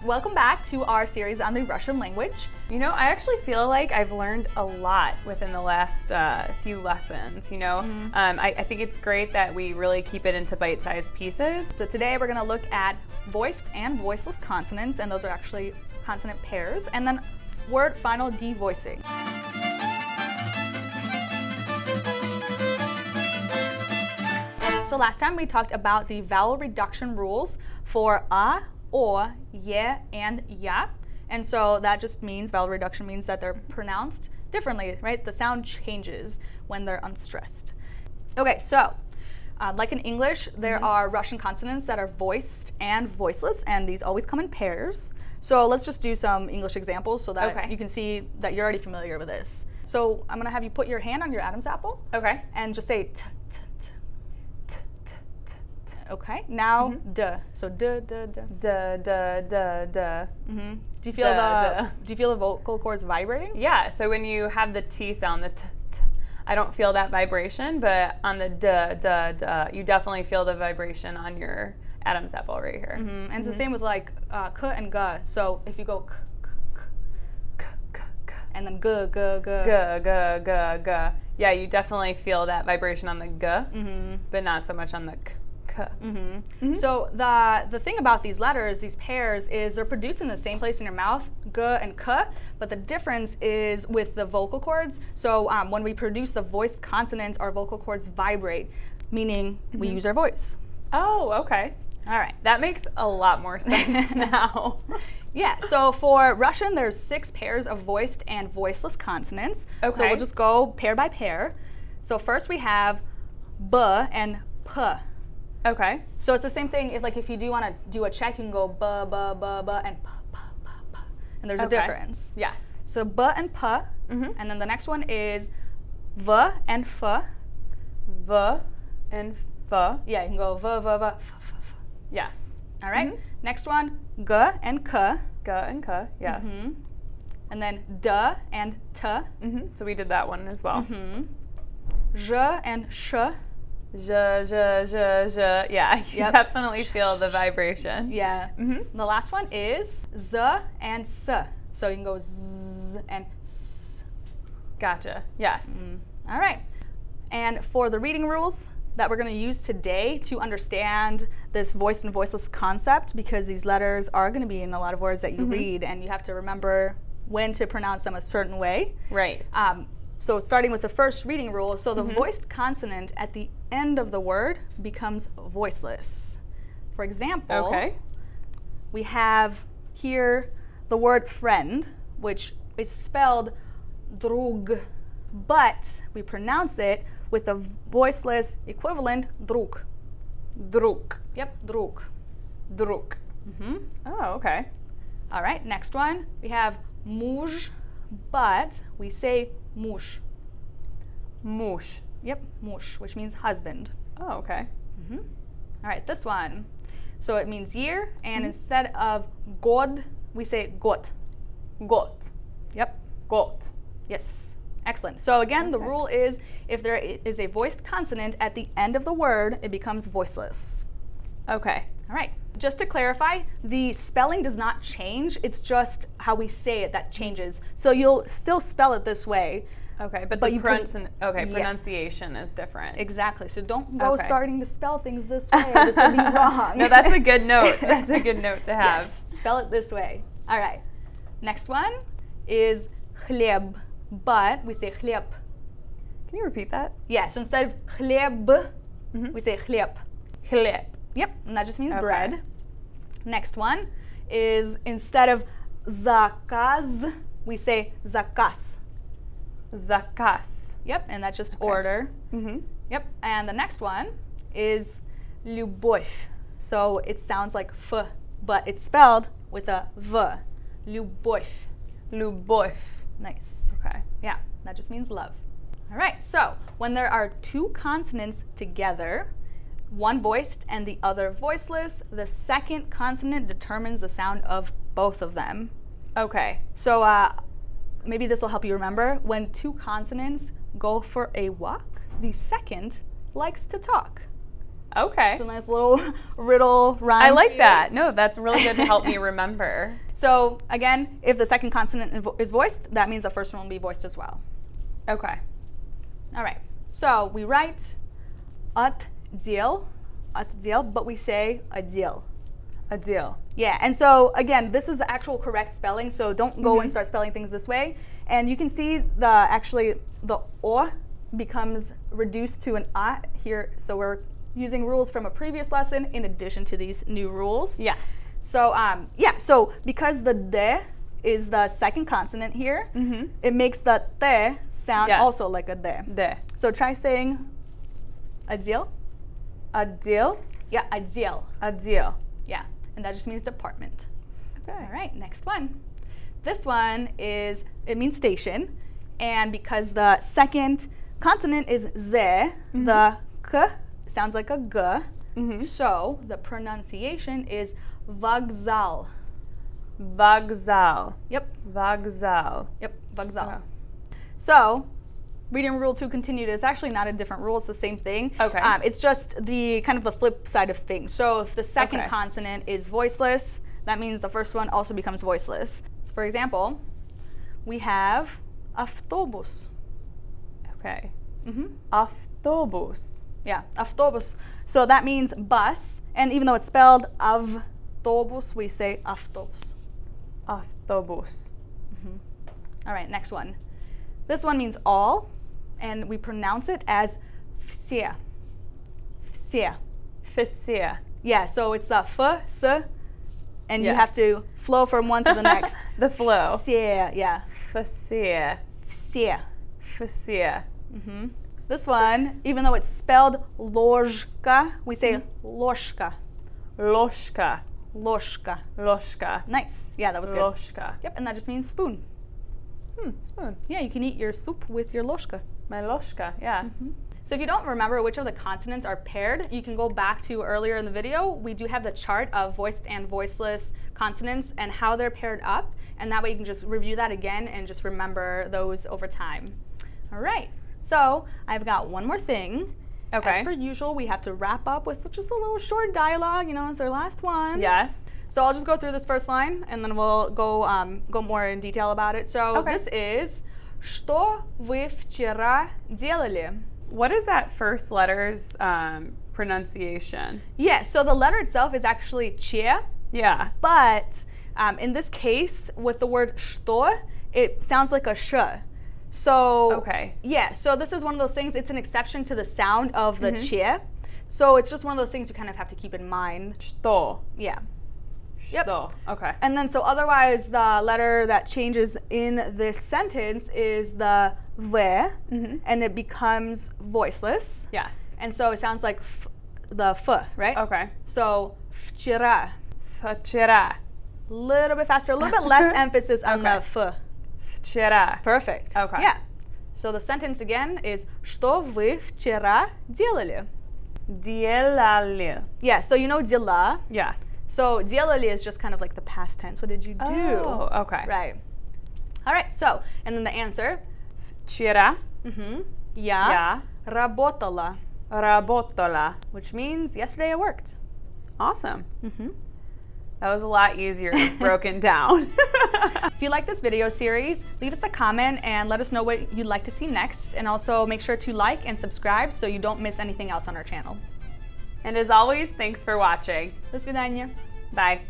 Welcome back to our series on the Russian language. You know, I actually feel like I've learned a lot within the last few lessons, I think it's great that we really keep it into bite-sized pieces. So today we're going to look at voiced and voiceless consonants, and those are actually consonant pairs, and then word final devoicing. So last time we talked about the vowel reduction rules for a, or, ye, and ya. And so that just means, vowel reduction means that they're pronounced differently, right? The sound changes when they're unstressed. Okay, so like in English, there are Russian consonants that are voiced and voiceless, and these always come in pairs. So let's just do some English examples so that you can see that you're already familiar with this. So I'm gonna have you put your hand on your Adam's apple. Okay. And just say t, t, t, t, t, t, t. Okay, now d. So d, d, d. D, d, d, d. Do you feel do you feel the vocal cords vibrating? Yeah, so when you have the T sound, the t, t, I don't feel that vibration, but on the d, d, d, you definitely feel the vibration on your Adam's apple right here. And it's the same with like k and g. So if you go k, k, k, k, k, k, and then g, g, g. G, g, g, g. Yeah, you definitely feel that vibration on the g, but not so much on the k. So the thing about these letters, these pairs, is they're produced in the same place in your mouth, g and k, but the difference is with the vocal cords. So when we produce the voiced consonants, our vocal cords vibrate, meaning we use our voice. Oh, okay. All right. That makes a lot more sense now. Yeah, so for Russian, there's 6 pairs of voiced and voiceless consonants. Okay. So we'll just go pair by pair. So first we have b and p. Okay. So it's the same thing. If you do want to do a check, you can go b, b, b, b, and p, p, p, p. And there's a difference. Yes. So b and p, and then the next one is v and f. V and f. Yeah, you can go v, v, v, f, f, f. Yes. All right. Next one, g and k. G and k. Yes. And then d and t. So we did that one as well. J and sh. J, j, j, j. Yeah, you definitely feel the vibration. Yeah. The last one is z and s. So you can go z and s. Gotcha. Yes. All right. And for the reading rules that we're going to use today to understand this voiced and voiceless concept, because these letters are going to be in a lot of words that you read, and you have to remember when to pronounce them a certain way. Right. So starting with the first reading rule, so the voiced consonant at the end of the word becomes voiceless. For example, we have here the word friend, which is spelled drug, but we pronounce it with a voiceless equivalent drug. Drug. Yep, drug. Drug. Oh, okay. All right, next one, we have muž, but we say muž. Muž. Yep, muž, which means husband. Oh, okay. All right, this one. So it means year, and instead of god, we say got. Got. Yep. Got. Yes. Excellent. So again, the rule is if there is a voiced consonant at the end of the word, it becomes voiceless. Okay. All right. Just to clarify, the spelling does not change. It's just how we say it that changes. So you'll still spell it this way. Okay, but But the you pronunciation is different. Exactly. So don't go starting to spell things this way. This will be wrong. No, that's a good note. That's a good note to have. Yes. Spell it this way. All right. Next one is хлеб, but we say хлеб. Can you repeat that? Yeah, so instead of хлеб, we say хлеб. Хлеб. Yep, and that just means bread. Next one is instead of zakaz, we say zakaz. Zakaz. Yep, and that's just order. Yep, and the next one is любовь. So it sounds like f, but it's spelled with a v. Любовь. Любовь. Nice. Okay. Yeah, that just means love. All right, so when there are 2 consonants together, one voiced and the other voiceless, the second consonant determines the sound of both of them. Okay. So maybe this will help you remember. When 2 consonants go for a walk, the second likes to talk. Okay. It's a nice little riddle rhyme. I for like you. that. No, that's really good to help me remember. So again, if the second consonant is voiced, that means the first one will be voiced as well. Okay. All right. So we write отдел, but we say отдел. A deal. Yeah, and so again, this is the actual correct spelling, so don't go and start spelling things this way. And you can see the o becomes reduced to an a here, so we're using rules from a previous lesson in addition to these new rules. Yes. So so because the de is the second consonant here, it makes the te sound Yes. also like a de. De. So try saying отдел. A deal. Yeah, отдел. A deal. Yeah, and that just means department. Okay. All right, next one. This one it means station, and because the second consonant is ze, the k sounds like a g, so the pronunciation is vokzal. Vokzal. Yep, Vokzal. vokzal. Oh. So, reading rule 2 continued. It's actually not a different rule, it's the same thing. Okay. It's just the kind of the flip side of things. So if the second Okay. consonant is voiceless, that means the first one also becomes voiceless. So for example, we have автобус. Okay. Mm-hmm. Автобус. Yeah, автобус. So that means bus, and even though it's spelled автобус, we say автобус. Автобус. All right, next one. This one means all, and we pronounce it as все. Все. Все. Yeah, so it's the f, s, and you Yes. have to flow from one to the next. The flow. Все, yeah. Все. Все. Все. This one, even though it's spelled ложка, we say ложка. Ложка. Ложка. Ложка. Nice. Yeah, that was good. Ложка. Yep, and that just means spoon. Spoon. Yeah, you can eat your soup with your ложка. My ложка. Yeah. So if you don't remember which of the consonants are paired, you can go back to earlier in the video. We do have the chart of voiced and voiceless consonants and how they're paired up, and that way you can just review that again and just remember those over time. All right, so I've got one more thing. Okay. As per usual, we have to wrap up with just a little short dialogue, it's our last one. Yes. So I'll just go through this first line and then we'll go more in detail about it. So Okay. this is Что вы вчера делали? What is that first letter's pronunciation? Yeah, so the letter itself is actually че, Yeah. but in this case, with the word что, it sounds like a sh. So Okay. yeah, so this is one of those things, it's an exception to the sound of the che. So it's just one of those things you kind of have to keep in mind. Что. Yeah. Yep. Что. Okay. And then so otherwise the letter that changes in this sentence is the v, and it becomes voiceless. Yes. And so it sounds like the f, right? Okay. So вчера. Вчера. Little bit faster, a little bit less emphasis on the f. Вчера. Perfect. Okay. Yeah. So the sentence again is Что вы вчера делали? Делали. Yeah, so you know дела. Yes. So делали is just kind of like the past tense. What did you do? Oh, okay. Right. All right, so, and then the answer. Вчера Я я работала, работала. which means yesterday I worked. Awesome. That was a lot easier broken down. If you like this video series, leave us a comment and let us know what you'd like to see next. And also make sure to like and subscribe so you don't miss anything else on our channel. And as always, thanks for watching. До свидания. Bye.